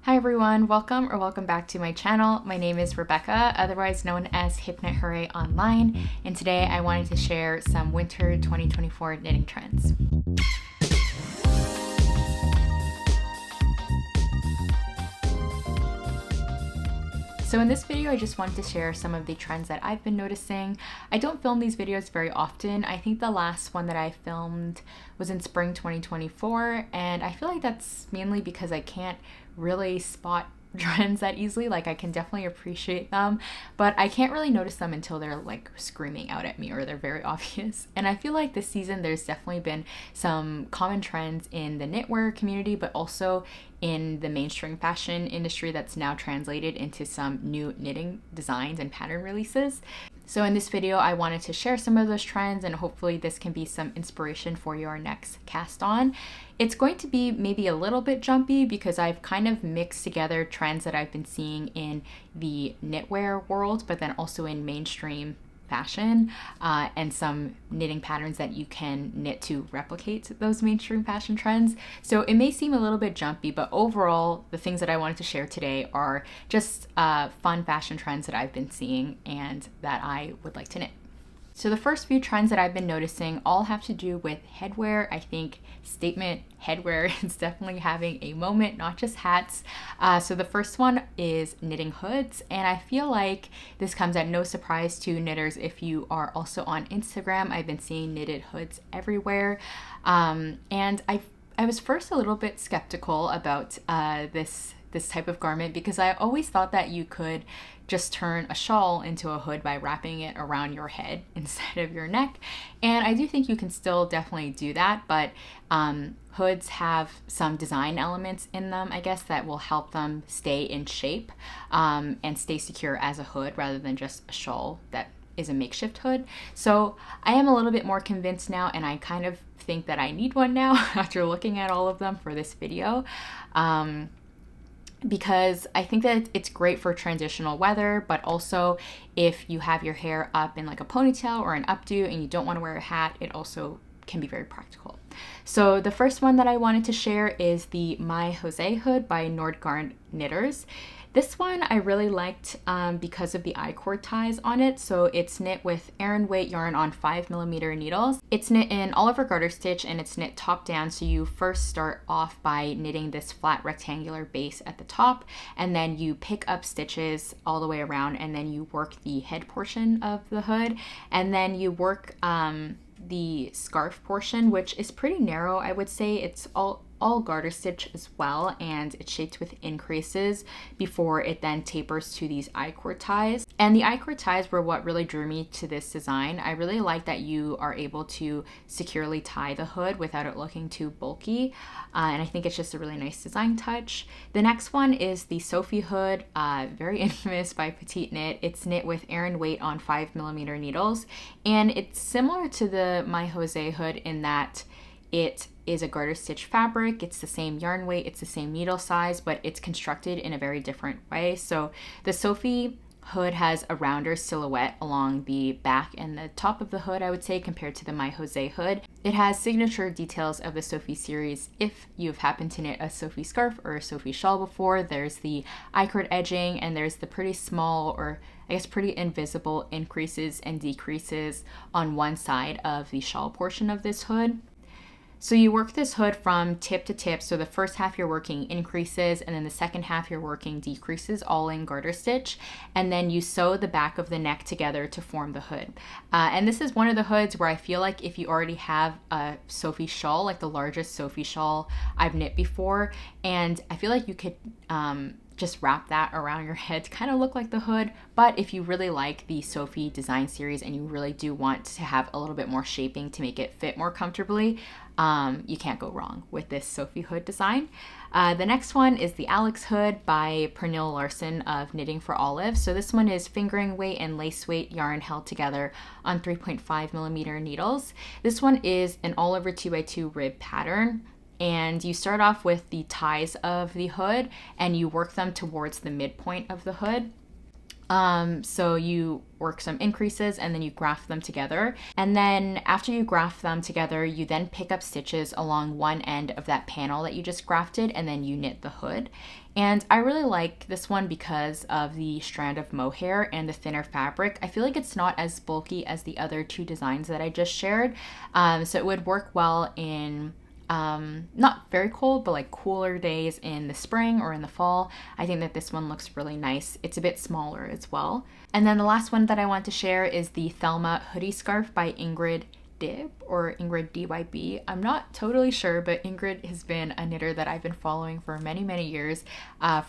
Hi everyone, welcome back to my channel. My name is Rebecca, otherwise known as Hip Knit Hooray Online, and today I wanted to share some winter 2024 knitting trends. So in this video, I just wanted to share some of the trends that I've been noticing. I don't film these videos very often. I think the last one that I filmed was in spring 2024, and I feel like that's mainly because I can't really spot trends that easily. Like, I can definitely appreciate them, but I can't really notice them until they're like screaming out at me or they're very obvious. And I feel like this season there's definitely been some common trends in the knitwear community, but also in the mainstream fashion industry that's now translated into some new knitting designs and pattern releases. So in this video, I wanted to share some of those trends, and hopefully this can be some inspiration for your next cast on. It's going to be maybe a little bit jumpy because I've kind of mixed together trends that I've been seeing in the knitwear world, but then also in mainstream fashion, and some knitting patterns that you can knit to replicate those mainstream fashion trends. So it may seem a little bit jumpy, but overall, the things that I wanted to share today are just fun fashion trends that I've been seeing and that I would like to knit. So the first few trends that I've been noticing all have to do with headwear. I think statement headwear is definitely having a moment, not just hats. So the first one is knitting hoods, and I feel like this comes at no surprise to knitters if you are also on Instagram. I've been seeing knitted hoods everywhere, and I was first a little bit skeptical about this type of garment because I always thought that you could just turn a shawl into a hood by wrapping it around your head instead of your neck. And I do think you can still definitely do that, but hoods have some design elements in them, I guess, that will help them stay in shape and stay secure as a hood rather than just a shawl that is a makeshift hood. So I am a little bit more convinced now, and I kind of think that I need one now after looking at all of them for this video. Because I think that it's great for transitional weather, but also if you have your hair up in like a ponytail or an updo and you don't want to wear a hat, it also can be very practical. So the first one that I wanted to share is the My Jose hood by Nordgard knitters. This one I really liked because of the I-cord ties on it. So it's knit with Aran weight yarn on 5mm needles. It's knit in Oliver garter stitch, and it's knit top down. So you first start off by knitting this flat rectangular base at the top, and then you pick up stitches all the way around, and then you work the head portion of the hood, and then you work the scarf portion, which is pretty narrow. I would say it's all garter stitch as well, and it's shaped with increases before it then tapers to these I-cord ties. And the I-cord ties were what really drew me to this design. I really like that you are able to securely tie the hood without it looking too bulky, and I think it's just a really nice design touch. The next one is the Sophie hood, very infamous by Petite knit. It's knit with Aran weight on 5mm needles, and it's similar to the My Jose hood in that it is a garter stitch fabric. It's the same yarn weight, it's the same needle size, but it's constructed in a very different way. So the Sophie hood has a rounder silhouette along the back and the top of the hood, I would say, compared to the My Jose hood. It has signature details of the Sophie series. If you've happened to knit a Sophie scarf or a Sophie shawl before, there's the I-cord edging, and there's the pretty small, or I guess pretty invisible, increases and decreases on one side of the shawl portion of this hood. So you work this hood from tip to tip. So the first half you're working increases, and then the second half you're working decreases, all in garter stitch. And then you sew the back of the neck together to form the hood. And this is one of the hoods where I feel like if you already have a Sophie shawl, like the largest Sophie shawl I've knit before, and I feel like you could just wrap that around your head to kind of look like the hood. But if you really like the Sophie design series and you really do want to have a little bit more shaping to make it fit more comfortably, you can't go wrong with this Sophie hood design. The next one is the Alex hood by Pernille Larsen of Knitting for Olive. So this one is fingering weight and lace weight yarn held together on 3.5mm needles. This one is an all over 2x2 rib pattern. And you start off with the ties of the hood and you work them towards the midpoint of the hood. So you work some increases and then you graft them together. And then after you graft them together, you then pick up stitches along one end of that panel that you just grafted, and then you knit the hood. And I really like this one because of the strand of mohair and the thinner fabric. I feel like it's not as bulky as the other two designs that I just shared. So it would work well in not very cold, but like cooler days in the spring or in the fall. I think that this one looks really nice. It's a bit smaller as well. And then the last one that I want to share is the Thelma hoodie scarf by Ingrid or Ingrid DYB. I'm not totally sure, but Ingrid has been a knitter that I've been following for many, many years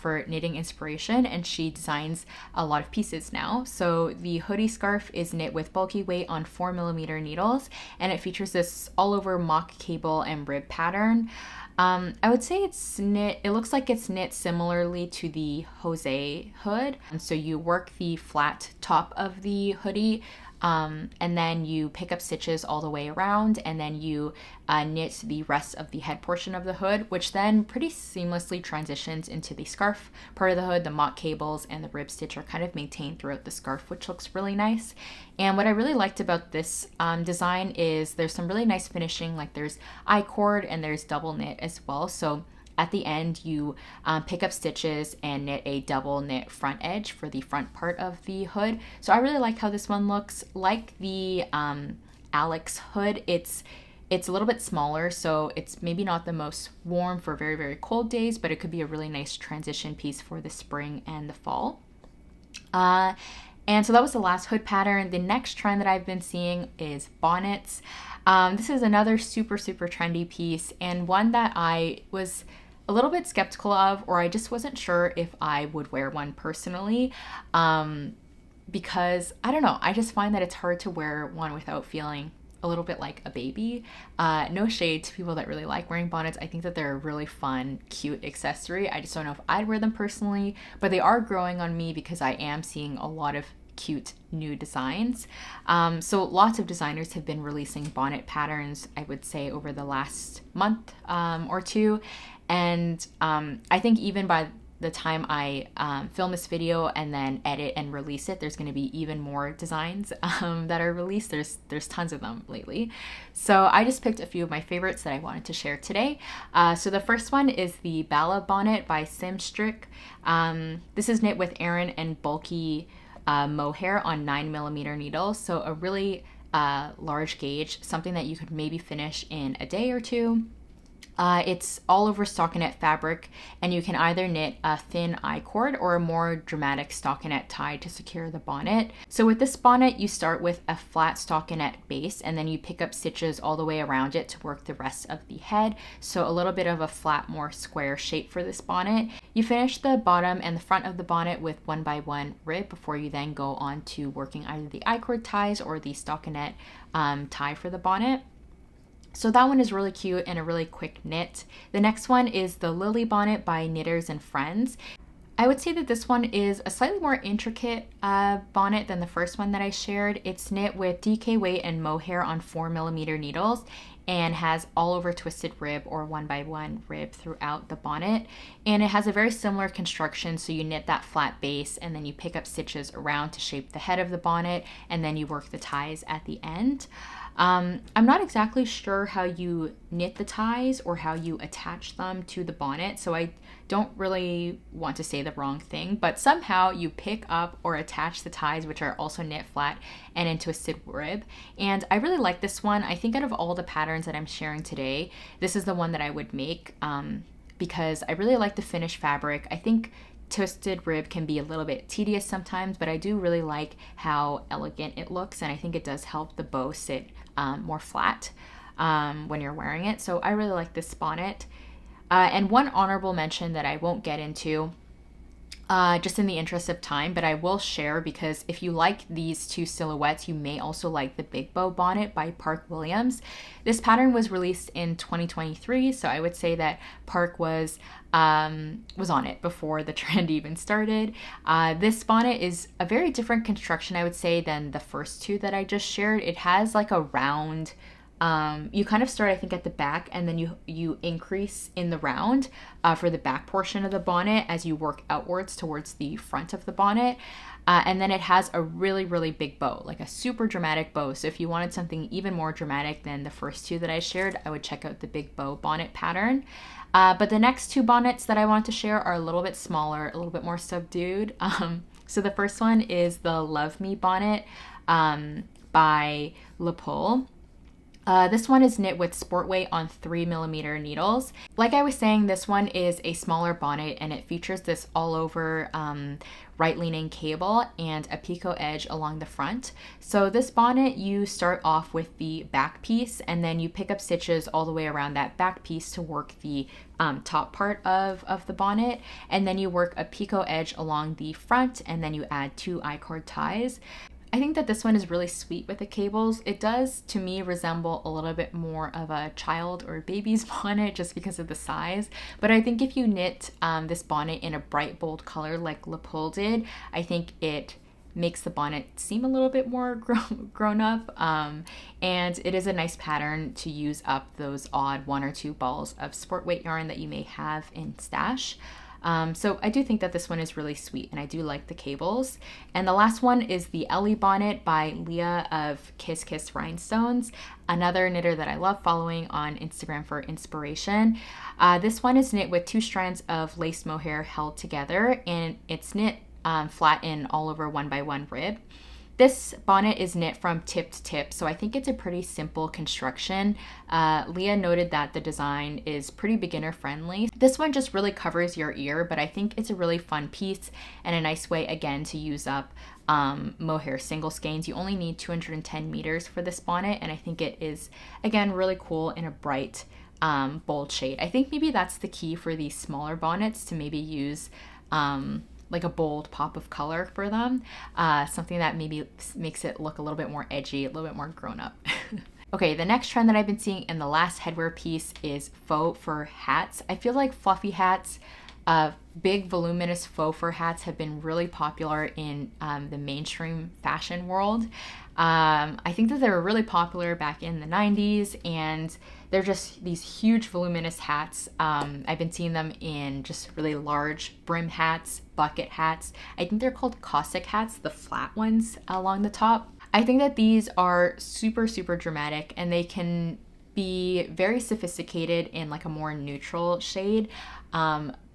for knitting inspiration, and she designs a lot of pieces now. So the hoodie scarf is knit with bulky weight on 4mm needles, and it features this all over mock cable and rib pattern. I would say it's knit, it looks like it's knit similarly to the Jose hood. And so you work the flat top of the hoodie, and then you pick up stitches all the way around, and then you knit the rest of the head portion of the hood, which then pretty seamlessly transitions into the scarf part of the hood. The mock cables and the rib stitch are kind of maintained throughout the scarf, which looks really nice. And what I really liked about this design is there's some really nice finishing, like there's I-cord and there's double knit as well. So at the end, you pick up stitches and knit a double knit front edge for the front part of the hood. So I really like how this one looks. Like the Alex hood, it's a little bit smaller, so it's maybe not the most warm for very, very cold days, but it could be a really nice transition piece for the spring and the fall. And so that was the last hood pattern. The next trend that I've been seeing is bonnets. This is another super, super trendy piece, and one that I was a little bit skeptical of, or I just wasn't sure if I would wear one personally, because I don't know, I just find that it's hard to wear one without feeling a little bit like a baby. No shade to people that really like wearing bonnets. I think that they're a really fun, cute accessory. I just don't know if I'd wear them personally, but they are growing on me because I am seeing a lot of cute new designs. So lots of designers have been releasing bonnet patterns, I would say, over the last month or two. And I think even by the time I film this video and then edit and release it, there's going to be even more designs that are released. There's tons of them lately. So I just picked a few of my favorites that I wanted to share today. So the first one is the Balabonnet by Simstrikk. This is knit with Aran and bulky mohair on 9mm needles. So a really large gauge, something that you could maybe finish in a day or two. It's all over stockinette fabric, and you can either knit a thin I-cord or a more dramatic stockinette tie to secure the bonnet. So with this bonnet, you start with a flat stockinette base, and then you pick up stitches all the way around it to work the rest of the head. So a little bit of a flat, more square shape for this bonnet. You finish the bottom and the front of the bonnet with 1x1 rib before you then go on to working either the I-cord ties or the stockinette tie for the bonnet. So that one is really cute and a really quick knit. The next one is the Lilli bonnet by Knitters and Friends. I would say that this one is a slightly more intricate bonnet than the first one that I shared. It's knit with DK weight and mohair on 4mm needles and has all over twisted rib or 1x1 rib throughout the bonnet. And it has a very similar construction, so you knit that flat base and then you pick up stitches around to shape the head of the bonnet, and then you work the ties at the end. I'm not exactly sure how you knit the ties or how you attach them to the bonnet, so I don't really want to say the wrong thing, but somehow you pick up or attach the ties, which are also knit flat and in twisted rib. And I really like this one. I think out of all the patterns that I'm sharing today, this is the one that I would make because I really like the finished fabric. I think twisted rib can be a little bit tedious sometimes, but I do really like how elegant it looks, and I think it does help the bow sit more flat when you're wearing it. So I really like this bonnet. And one honorable mention that I won't get into just in the interest of time, but I will share, because if you like these two silhouettes, you may also like the Big Bow Bonnet by Park Williams. This pattern was released in 2023, so I would say that Park was on it before the trend even started. This bonnet is a very different construction, I would say, than the first two that I just shared. It has like a round You kind of start, I think, at the back, and then you increase in the round for the back portion of the bonnet as you work outwards towards the front of the bonnet. And then it has a really, really big bow, like a super dramatic bow. So if you wanted something even more dramatic than the first two that I shared, I would check out the big bow bonnet pattern. But the next two bonnets that I want to share are a little bit smaller, a little bit more subdued. So the first one is the Love Me bonnet by LePull. This one is knit with sport weight on 3mm needles. Like I was saying, this one is a smaller bonnet and it features this all over right leaning cable and a picot edge along the front. So this bonnet, you start off with the back piece and then you pick up stitches all the way around that back piece to work the top part of the bonnet, and then you work a picot edge along the front, and then you add 2 I-cord ties. I think that this one is really sweet with the cables. It does, to me, resemble a little bit more of a child or baby's bonnet just because of the size. But I think if you knit this bonnet in a bright, bold color like LePull did, I think it makes the bonnet seem a little bit more grown up. And it is a nice pattern to use up those odd 1 or 2 balls of sport weight yarn that you may have in stash. So I do think that this one is really sweet and I do like the cables. And the last one is the Elli bonnet by Leah of Kiss Kiss Rhinestones, another knitter that I love following on Instagram for inspiration. This one is knit with 2 strands of lace mohair held together, and it's knit flat in all over 1x1 rib. This bonnet is knit from tip to tip, so I think it's a pretty simple construction. Leah noted that the design is pretty beginner friendly. This one just really covers your ear, but I think it's a really fun piece and a nice way, again, to use up mohair single skeins. You only need 210 meters for this bonnet, and I think it is, again, really cool in a bright, bold shade. I think maybe that's the key for these smaller bonnets, to maybe use like a bold pop of color for them, something that maybe makes it look a little bit more edgy, a little bit more grown up. Okay, the next trend that I've been seeing in the last headwear piece is faux fur hats. I feel like fluffy hats, big voluminous faux fur hats have been really popular in the mainstream fashion world. I think that they were really popular back in the 90s, and they're just these huge voluminous hats. I've been seeing them in just really large brim hats, bucket hats. I think they're called caustic hats, the flat ones along the top. I think that these are super, super dramatic, and they can be very sophisticated in like a more neutral shade.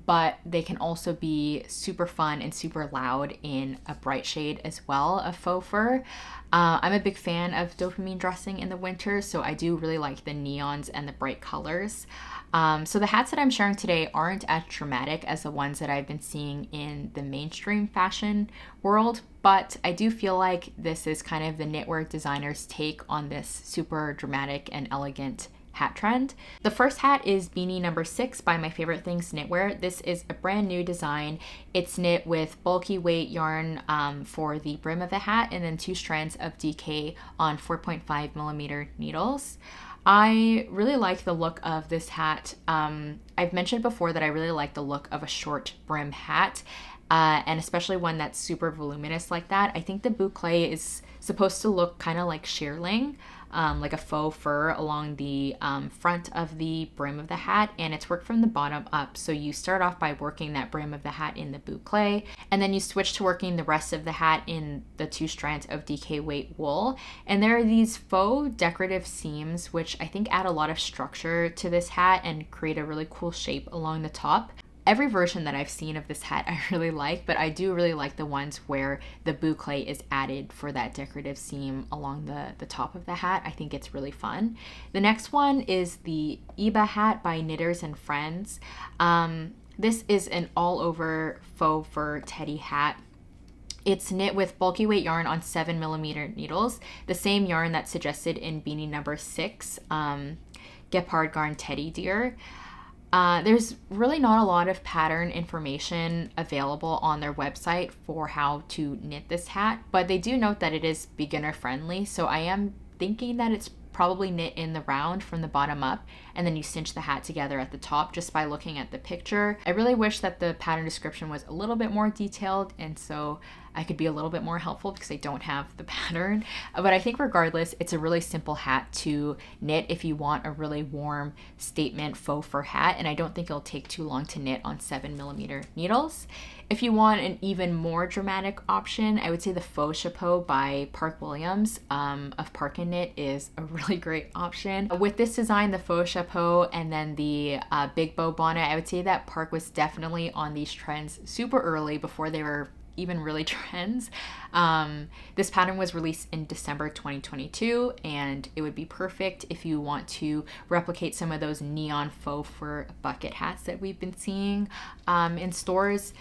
But they can also be super fun and super loud in a bright shade as well of faux fur. I'm a big fan of dopamine dressing in the winter, so I do really like the neons and the bright colors. So the hats that I'm sharing today aren't as dramatic as the ones that I've been seeing in the mainstream fashion world, but I do feel like this is kind of the knitwear designer's take on this super dramatic and elegant hat trend. The first hat is Beanie number 6 by My Favorite Things Knitwear. This is a brand new design. It's knit with bulky weight yarn for the brim of the hat, and then 2 strands of DK on 4.5mm needles. I really like the look of this hat. I've mentioned before that I really like the look of a short brim hat, and especially one that's super voluminous like that. I think the boucle is supposed to look kind of like shearling, like a faux fur along the front of the brim of the hat, and it's worked from the bottom up. So you start off by working that brim of the hat in the boucle, and then you switch to working the rest of the hat in the 2 strands of DK weight wool. And there are these faux decorative seams which I think add a lot of structure to this hat and create a really cool shape along the top. Every version that I've seen of this hat I really like, but I do really like the ones where the boucle is added for that decorative seam along the top of the hat. I think it's really fun. The next one is the Ebba hat by Knitters and Friends. This is an all-over faux fur teddy hat. It's knit with bulky weight yarn on 7mm needles, the same yarn that's suggested in Beanie number 6, Gepard Garn Teddy Deer. There's really not a lot of pattern information available on their website for how to knit this hat, but they do note that it is beginner friendly, so I am thinking that it's probably knit in the round from the bottom up, and then you cinch the hat together at the top just by looking at the picture. I really wish that the pattern description was a little bit more detailed, and so I could be a little bit more helpful because I don't have the pattern. But I think regardless, it's a really simple hat to knit if you want a really warm statement faux fur hat, and I don't think it'll take too long to knit on 7mm needles. If you want an even more dramatic option, I would say the Faux Chapeau by Park Williams of Park&Knit is a really great option. With this design, the Faux Chapeau and then the big bow bonnet, I would say that Park was definitely on these trends super early before they were even really trends. This pattern was released in December 2022, and it would be perfect if you want to replicate some of those neon faux fur bucket hats that we've been seeing in stores.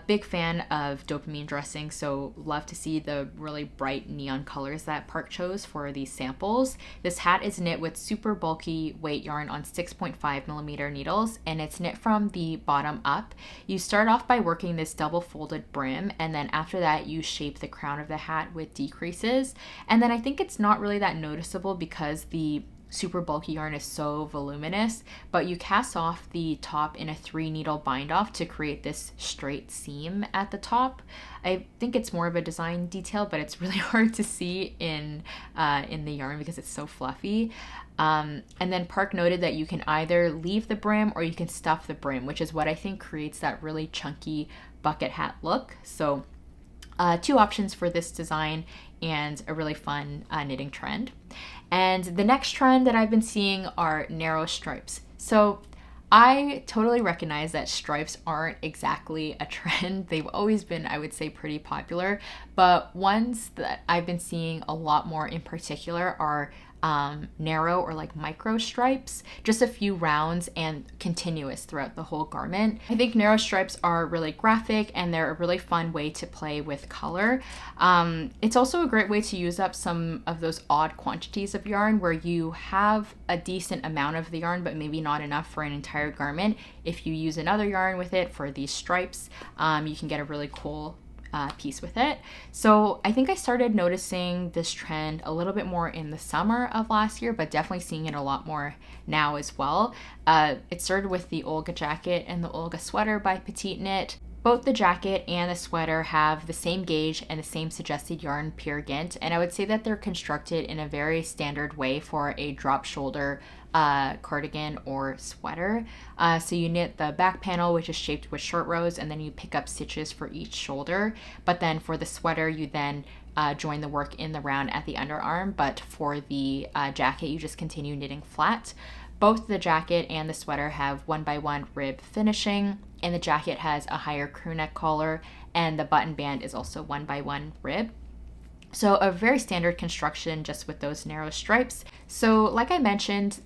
Big fan of dopamine dressing, so love to see the really bright neon colors that Park chose for these samples. This hat is knit with super bulky weight yarn on 6.5mm needles, and it's knit from the bottom up. You start off by working this double folded brim, and then after that you shape the crown of the hat with decreases. And then I think it's not really that noticeable because the super bulky yarn is so voluminous, but you cast off the top in a 3-needle bind off to create this straight seam at the top. I think it's more of a design detail, but it's really hard to see in the yarn because it's so fluffy. And then Park noted that you can either leave the brim or you can stuff the brim, which is what I think creates that really chunky bucket hat look. So 2 options for this design and a really fun knitting trend. And the next trend that I've been seeing are narrow stripes. So I totally recognize that stripes aren't exactly a trend. They've always been, I would say, pretty popular, but ones that I've been seeing a lot more in particular are narrow or like micro stripes, just a few rounds and continuous throughout the whole garment. I think narrow stripes are really graphic and they're a really fun way to play with color. It's also a great way to use up some of those odd quantities of yarn where you have a decent amount of the yarn but maybe not enough for an entire garment. If you use another yarn with it for these stripes, you can get a really cool piece with it. So I think I started noticing this trend a little bit more in the summer of last year, but definitely seeing it a lot more now as well. It started with the Olga jacket and the Olga sweater by Petite Knit. Both the jacket and the sweater have the same gauge and the same suggested yarn Peer Gynt, and I would say that they're constructed in a very standard way for a drop shoulder cardigan or sweater. So you knit the back panel, which is shaped with short rows, and then you pick up stitches for each shoulder. But then for the sweater, you then join the work in the round at the underarm, but for the jacket, you just continue knitting flat. Both the jacket and the sweater have 1x1 rib finishing, and the jacket has a higher crew neck collar, and the button band is also 1x1 rib. So a very standard construction just with those narrow stripes. So like I mentioned,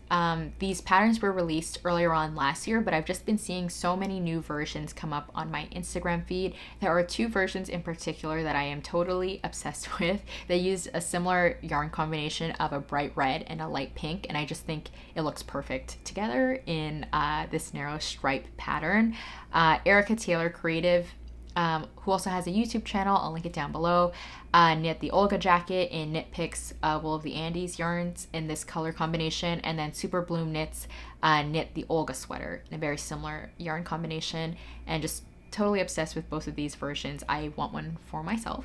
these patterns were released earlier on last year, but I've just been seeing so many new versions come up on my Instagram feed. There are 2 versions in particular that I am totally obsessed with. They use a similar yarn combination of a bright red and a light pink, and I just think it looks perfect together in this narrow stripe pattern. Erica Taylor Creative, who also has a YouTube channel, I'll link it down below, knit the Olga jacket in Knit Picks Wool of the Andes yarns in this color combination, and then Super Bloom Knits knit the Olga sweater in a very similar yarn combination, and just totally obsessed with both of these versions. I want one for myself.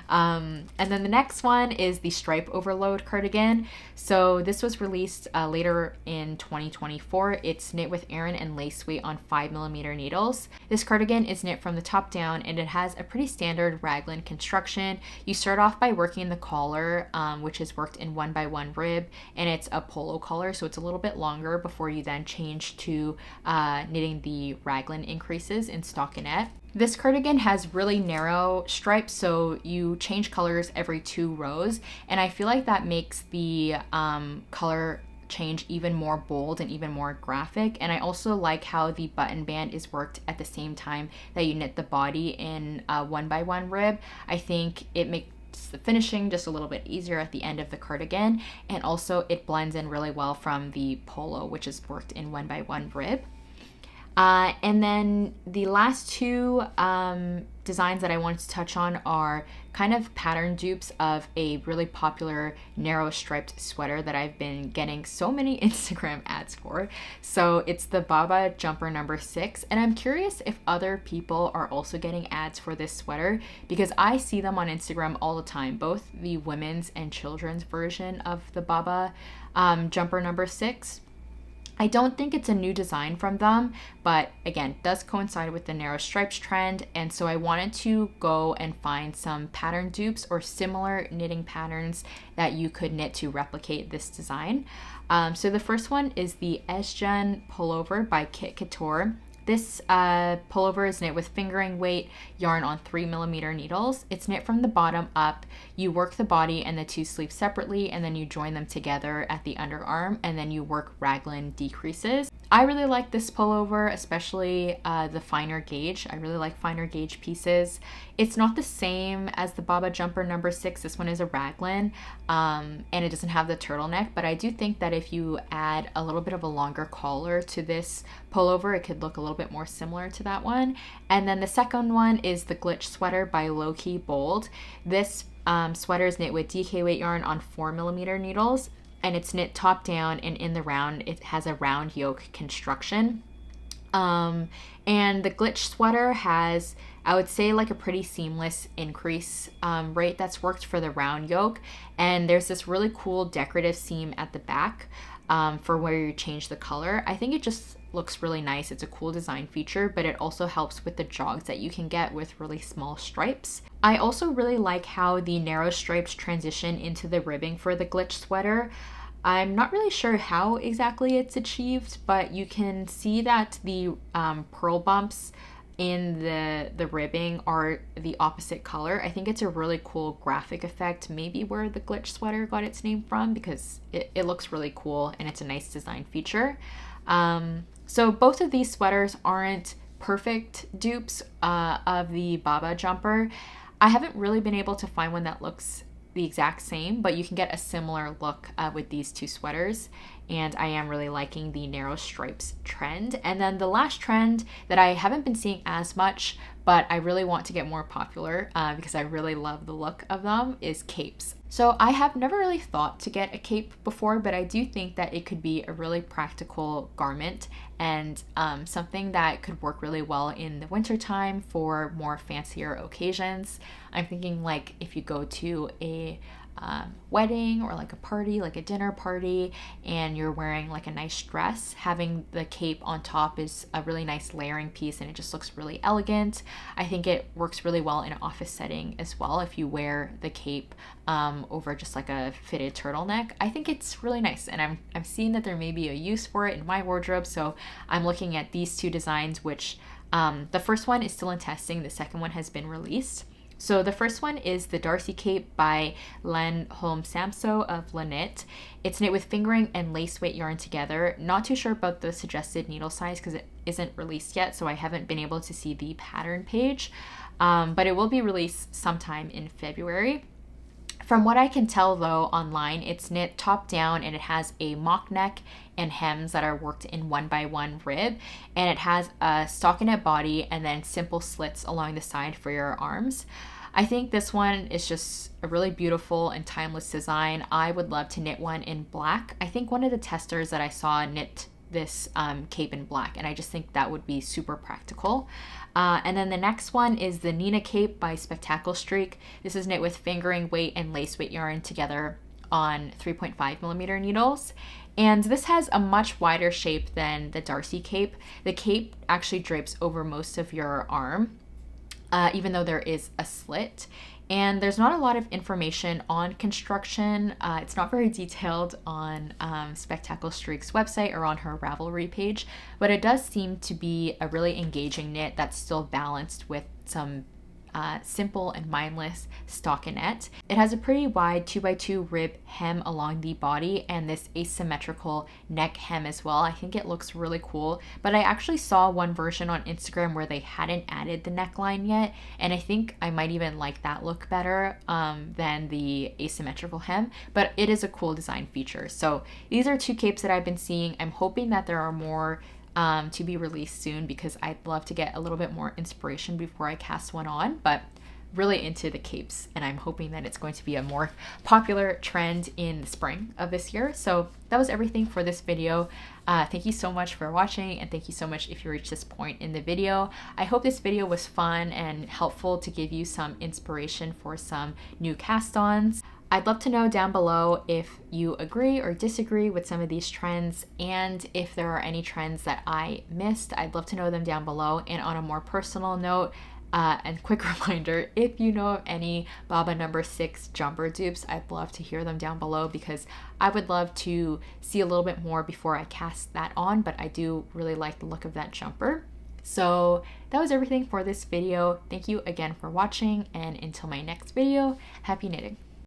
And then the next one is the Stripe Overload cardigan. So this was released later in 2024. It's knit with Aran and lace weight on 5mm needles. This cardigan is knit from the top down, and it has a pretty standard raglan construction. You start off by working the collar, which is worked in 1x1 rib, and it's a polo collar, so it's a little bit longer before you then change to knitting the raglan increases in stockinette. This cardigan has really narrow stripes, so you change colors every 2 rows, and I feel like that makes the color change even more bold and even more graphic. And I also like how the button band is worked at the same time that you knit the body in 1x1 rib. I think it makes the finishing just a little bit easier at the end of the cardigan, and also it blends in really well from the polo, which is worked in 1x1 rib. And then the last two designs that I wanted to touch on are kind of pattern dupes of a really popular narrow striped sweater that I've been getting so many Instagram ads for. So it's the Baba jumper number 6, and I'm curious if other people are also getting ads for this sweater because I see them on Instagram all the time, both the women's and children's version of the Baba jumper number 6. I don't think it's a new design from them, but again, does coincide with the narrow stripes trend. And so I wanted to go and find some pattern dupes or similar knitting patterns that you could knit to replicate this design. So the first one is the Esgen pullover by Kit Couture. This pullover is knit with fingering weight yarn on 3mm needles. It's knit from the bottom up. You work the body and the two sleeves separately, and then you join them together at the underarm, and then you work raglan decreases. I really like this pullover, especially the finer gauge. I really like finer gauge pieces. It's not the same as the Baba jumper number 6. This one is a raglan, and it doesn't have the turtleneck, but I do think that if you add a little bit of a longer collar to this pullover, it could look a little bit more similar to that one. And then the second one is the Glitch sweater by Low Key Bold. This sweater is knit with DK weight yarn on 4mm needles, and it's knit top down, and in the round it has a round yoke construction. And the Glitch sweater has, I would say, like a pretty seamless increase rate that's worked for the round yoke, and there's this really cool decorative seam at the back for where you change the color. I think it just looks really nice. It's a cool design feature, but it also helps with the jogs that you can get with really small stripes. I also really like how the narrow stripes transition into the ribbing for the Glitch sweater. I'm not really sure how exactly it's achieved, but you can see that the pearl bumps in the ribbing are the opposite color. I think it's a really cool graphic effect, maybe where the Glitch sweater got its name from, because it looks really cool and it's a nice design feature. So both of these sweaters aren't perfect dupes of the Baba jumper. I haven't really been able to find one that looks the exact same, but you can get a similar look with these two sweaters, and I am really liking the narrow stripes trend. And then the last trend that I haven't been seeing as much, but I really want to get more popular because I really love the look of them, is capes. So I have never really thought to get a cape before, but I do think that it could be a really practical garment and something that could work really well in the wintertime for more fancier occasions. I'm thinking like if you go to a wedding or like a party, like a dinner party, and you're wearing like a nice dress, having the cape on top is a really nice layering piece and it just looks really elegant. I think it works really well in an office setting as well if you wear the cape over just like a fitted turtleneck. I think it's really nice, and I'm seeing that there may be a use for it in my wardrobe, so I'm looking at these two designs, which the first one is still in testing, the second one has been released. So the first one is the Darcy Cape by Len Holm Samso of Knit. It's knit with fingering and lace weight yarn together. Not too sure about the suggested needle size because it isn't released yet, so I haven't been able to see the pattern page, but it will be released sometime in February. From what I can tell though online, it's knit top down and it has a mock neck and hems that are worked in 1x1 rib, and it has a stockinette body and then simple slits along the side for your arms. I think this one is just a really beautiful and timeless design. I would love to knit one in black. I think one of the testers that I saw knit this cape in black, and I just think that would be super practical. And then the next one is the Nina Cape by Spectacle Streak. This is knit with fingering weight and lace weight yarn together on 3.5mm needles. And this has a much wider shape than the Darcy Cape. The cape actually drapes over most of your arm, even though there is a slit. And there's not a lot of information on construction. It's not very detailed on Spectacle Streak's website or on her Ravelry page, but it does seem to be a really engaging knit that's still balanced with some simple and mindless stockinette. It has a pretty wide 2x2 rib hem along the body and this asymmetrical neck hem as well. I think it looks really cool, but I actually saw one version on Instagram where they hadn't added the neckline yet, and I think I might even like that look better than the asymmetrical hem, but it is a cool design feature. So these are two capes that I've been seeing. I'm hoping that there are more to be released soon, because I'd love to get a little bit more inspiration before I cast one on. But really into the capes, and I'm hoping that it's going to be a more popular trend in the spring of this year. So that was everything for this video. Thank you so much for watching, and thank you so much if you reached this point in the video. I hope this video was fun and helpful to give you some inspiration for some new cast-ons. I'd love to know down below if you agree or disagree with some of these trends, and if there are any trends that I missed. I'd love to know them down below. And on a more personal note, and quick reminder, if you know of any Baba number 6 jumper dupes, I'd love to hear them down below, because I would love to see a little bit more before I cast that on, but I do really like the look of that jumper. So that was everything for this video. Thank you again for watching, and until my next video, happy knitting.